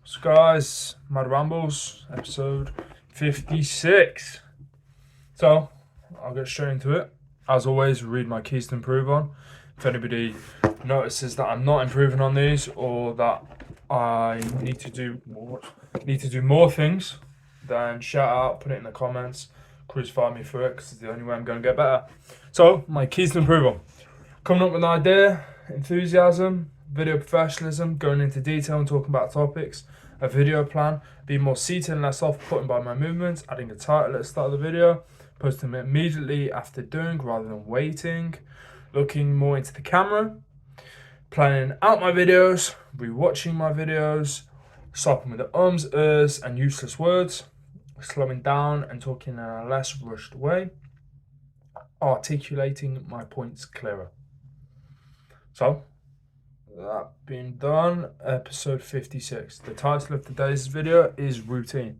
So guys, my Rambles, episode 56. So, I'll get straight into it. As always, read my keys to improve on. If anybody notices that I'm not improving on these or that I need to do more things, then shout out, put it in the comments, crucify me for it because it's the only way I'm going to get better. So, my keys to improve on. Coming up with an idea, enthusiasm, video professionalism, going into detail and talking about topics, a video plan, being more seated and less off-putting by my movements, adding a title at the start of the video, posting it immediately after doing rather than waiting, looking more into the camera, planning out my videos, rewatching my videos, stopping with the ums, ers and useless words, slowing down and talking in a less rushed way, articulating my points clearer. So, that being done, episode 56. The title of today's video is routine.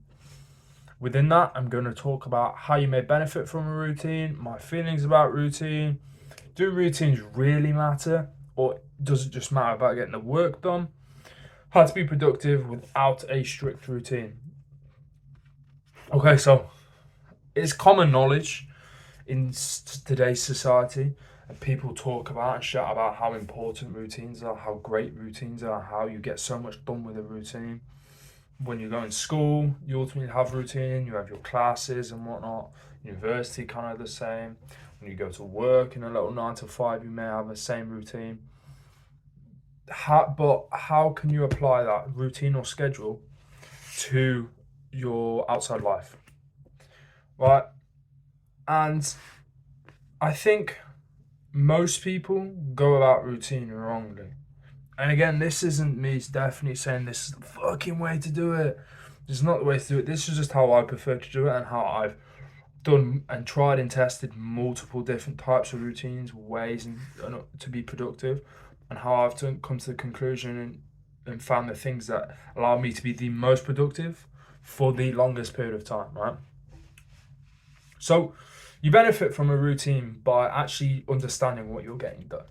Within that, I'm going to talk about how you may benefit from a routine, my feelings about routine. Do routines really matter, or does it just matter about getting the work done? How to be productive without a strict routine. Okay, so it's common knowledge in today's society, and people talk about and shout about how important routines are, how great routines are, how you get so much done with a routine. When you go in school, you ultimately have routine, you have your classes and whatnot. University, kind of the same. When you go to work in a little 9 to 5, you may have the same routine. But how can you apply that routine or schedule to your outside life? Right? And I think most people go about routine wrongly. And again, this isn't me definitely saying this is the fucking way to do it. This is not the way to do it. This is just how I prefer to do it and how I've done and tried and tested multiple different types of routines, ways to be productive, and how I've come to the conclusion and found the things that allow me to be the most productive for the longest period of time, right? So, you benefit from a routine by actually understanding what you're getting done.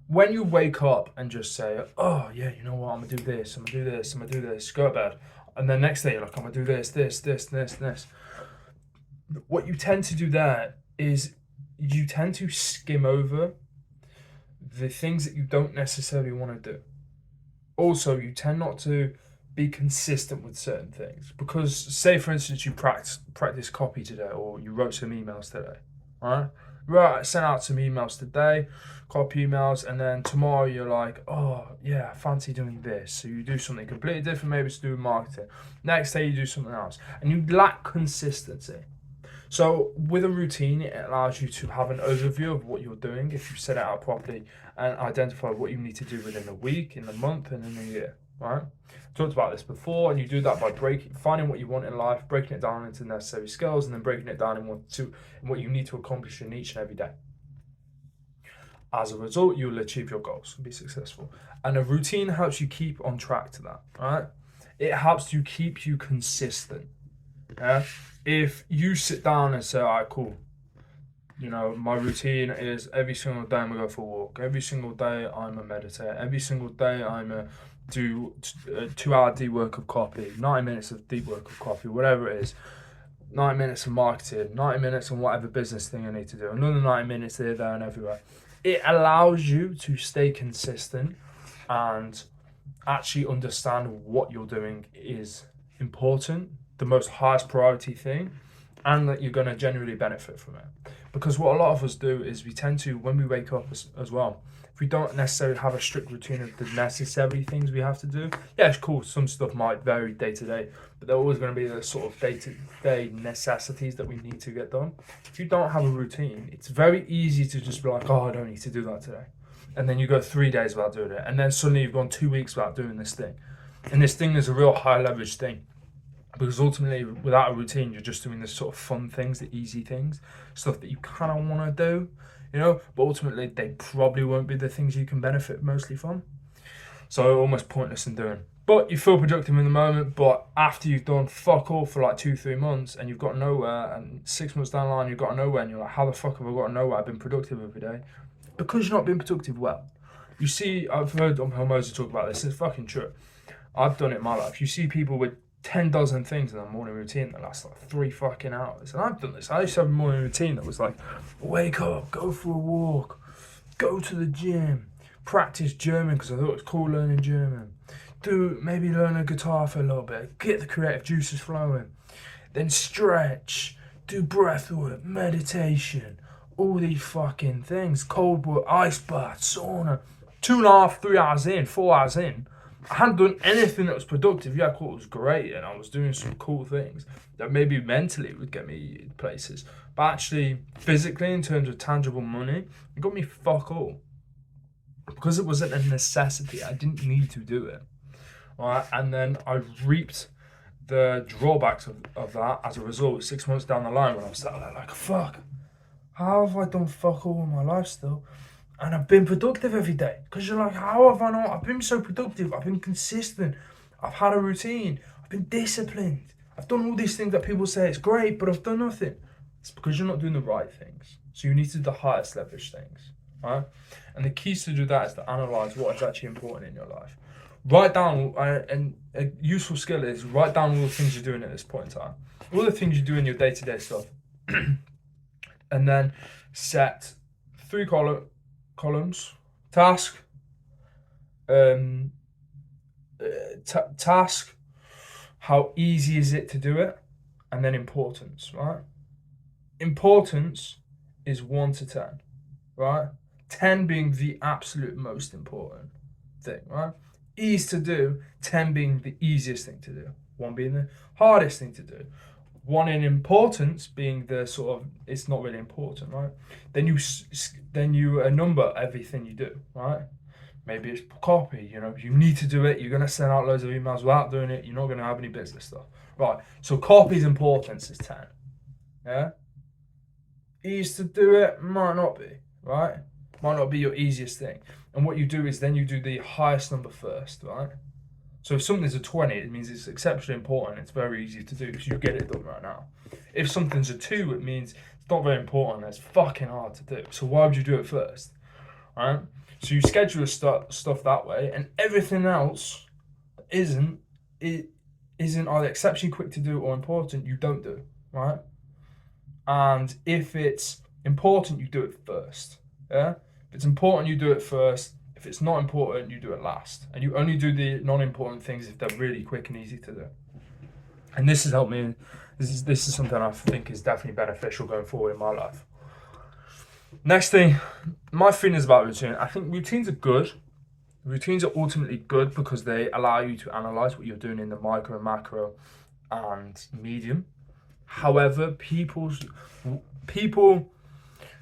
When you wake up and just say, oh yeah, you know what, I'm gonna do this, I'm gonna do this, I'm gonna do this, go to bed. And then next day you're like, I'm gonna do this. What you tend to do there is you tend to skim over the things that you don't necessarily want to do. Also, you tend not to be consistent with certain things because, say for instance, you practice copy today, or you wrote some emails today, right? Right, sent out some emails today, copy emails, and then tomorrow you're like, oh yeah, I fancy doing this. So you do something completely different, maybe it's to do with marketing. Next day you do something else, and you lack consistency. So with a routine, it allows you to have an overview of what you're doing if you set it out properly and identify what you need to do within a week, in a month, and in a year, right? I talked about this before, and you do that by finding what you want in life, breaking it down into necessary skills, and then breaking it down in what you need to accomplish in each and every day. As a result, you will achieve your goals and be successful. And a routine helps you keep on track to that, right? It helps you keep you consistent. Yeah? If you sit down and say, all right, cool, you know, my routine is every single day I'm gonna go for a walk. Every single day I'm a meditate. Every single day I'm a do a 2-hour deep work of copy, 90 minutes of deep work of copy, whatever it is. 90 minutes of marketing, 90 minutes on whatever business thing I need to do. Another 90 minutes here, there, and everywhere. It allows you to stay consistent and actually understand what you're doing is important, the most highest priority thing, and that you're going to genuinely benefit from it. Because what a lot of us do is we tend to, when we wake up as well, if we don't necessarily have a strict routine of the necessary things we have to do, yeah, it's cool, some stuff might vary day to day, but they're always going to be the sort of day-to-day necessities that we need to get done. If you don't have a routine, it's very easy to just be like, oh, I don't need to do that today. And then you go 3 days without doing it, and then suddenly you've gone 2 weeks without doing this thing. And this thing is a real high leverage thing. Because ultimately, without a routine, you're just doing this sort of fun things, the easy things, stuff that you kind of want to do, you know, but ultimately they probably won't be the things you can benefit mostly from. So almost pointless in doing. But you feel productive in the moment, but after you've done fuck all for like 2-3 months and you've got nowhere, and 6 months down the line you've got nowhere, and you're like, how the fuck have I got nowhere? I've been productive every day. Because you're not being productive well. You see, I've heard Moses talk about this, it's fucking true. I've done it in my life. You see people with 10 dozen things in their morning routine that last like 3 fucking hours. And I've done this. I used to have a morning routine that was like, wake up, go for a walk, go to the gym, practice German because I thought it was cool learning German. Maybe learn a guitar for a little bit, get the creative juices flowing. Then stretch, do breath work, meditation, all these fucking things. Cold water, ice bath, sauna. 2.5, 3 hours in, 4 hours in, I hadn't done anything that was productive. Yeah, I thought it was great and I was doing some cool things that maybe mentally would get me places. But actually, physically, in terms of tangible money, it got me fuck all. Because it wasn't a necessity, I didn't need to do it. Right? And then I reaped the drawbacks of that as a result 6 months down the line when I was sat there like, fuck, how have I done fuck all in my life still? And I've been productive every day. Because you're like, how have I not? I've been so productive. I've been consistent. I've had a routine. I've been disciplined. I've done all these things that people say it's great, but I've done nothing. It's because you're not doing the right things. So you need to do the highest leverage things, right? And the keys to do that is to analyze what is actually important in your life. Write down, and a useful skill is write down all the things you're doing at this point in time. All the things you do in your day-to-day stuff. And then set 3 columns. Task. Task. How easy is it to do it? And then importance, right? Importance is 1 to 10, right? 10 being the absolute most important thing, right? Ease to do, 10 being the easiest thing to do, 1 being the hardest thing to do. 1 in importance being the sort of, it's not really important, right? Then you number everything you do, right? Maybe it's copy, you need to do it. You're going to send out loads of emails without doing it. You're not going to have any business stuff. Right, so copy's importance is 10, yeah? Ease to do it might not be, right? Might not be your easiest thing. And what you do is then you do the highest number first, right? So if something's a 20, it means it's exceptionally important. It's very easy to do because you get it done right now. If something's a 2, it means it's not very important. It's fucking hard to do. So why would you do it first, right? So you schedule stuff that way, and everything else isn't either exceptionally quick to do or important. You don't do, right? And if it's important, you do it first. Yeah. If it's important, you do it first. If it's not important, you do it last. And you only do the non-important things if they're really quick and easy to do. And this has helped me. This is something I think is definitely beneficial going forward in my life. Next thing, my feelings about routine. I think routines are good. Routines are ultimately good because they allow you to analyze what you're doing in the micro, macro, and medium. However, people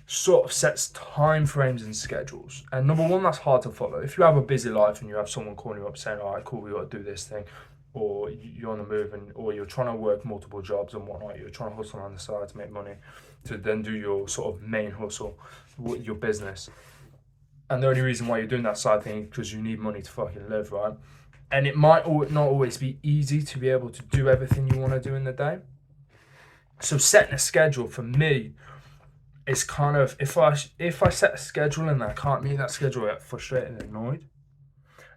sort of sets time frames and schedules. And number 1, that's hard to follow. If you have a busy life and you have someone calling you up saying, all right, cool, we got to do this thing, or you're on the move or you're trying to work multiple jobs and whatnot, you're trying to hustle on the side to make money to then do your sort of main hustle, your business. And the only reason why you're doing that side thing is because you need money to fucking live, right? And it might not always be easy to be able to do everything you want to do in the day. So setting a schedule for me is kind of, if I set a schedule and I can't meet that schedule, I get frustrated and annoyed.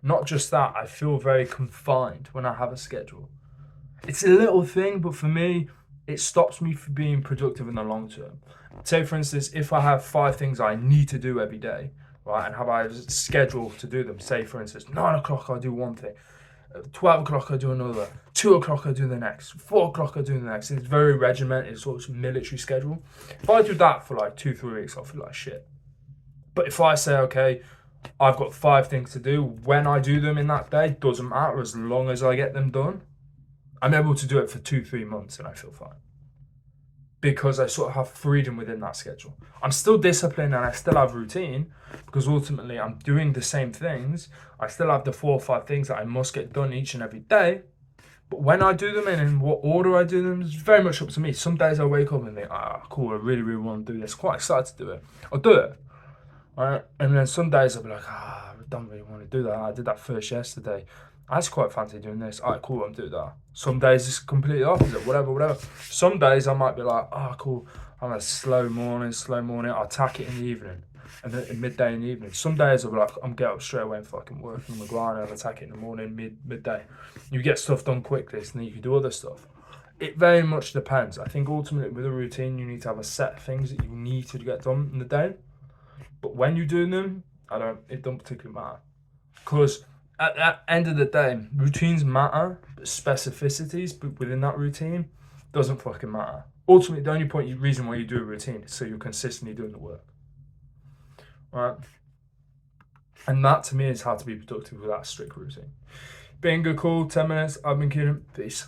Not just that, I feel very confined when I have a schedule. It's a little thing, but for me, it stops me from being productive in the long term. Say, for instance, if I have 5 things I need to do every day, right, and have I scheduled to do them. Say, for instance, 9 o'clock I do one thing, 12 o'clock I do another, 2 o'clock I do the next, 4 o'clock I do the next. It's very regimented, sort of military schedule. If I do that for like 2-3 weeks, I'll feel like shit. But if I say, okay, I've got 5 things to do, when I do them in that day, doesn't matter as long as I get them done, I'm able to do it for 2-3 months and I feel fine. Because I sort of have freedom within that schedule. I'm still disciplined and I still have routine because ultimately I'm doing the same things. I still have the 4 or 5 things that I must get done each and every day. But when I do them and in what order I do them is very much up to me. Some days I wake up and think, cool, I really, really want to do this. Quite excited to do it. I'll do it. Right? And then some days I'll be like, I don't really want to do that. I did that first yesterday. I just quite fancy doing this. Alright, cool, I'm doing that. Some days it's completely opposite, whatever. Some days I might be like, cool, I'm a slow morning, I'll tack it in the evening. and then in midday and evening. Some days I'll be like, I'm get up straight away and fucking work on the grind and attack it in the morning, midday. You get stuff done quickly, so then you can do other stuff. It very much depends. I think ultimately with a routine, you need to have a set of things that you need to get done in the day. But when you're doing them, it don't particularly matter. Because at the end of the day, routines matter, but specificities within that routine doesn't fucking matter. Ultimately, the only reason why you do a routine is so you're consistently doing the work. Right? And that to me is how to be productive without a strict routine. Being good, cool, 10 minutes. I've been Kieran. Peace.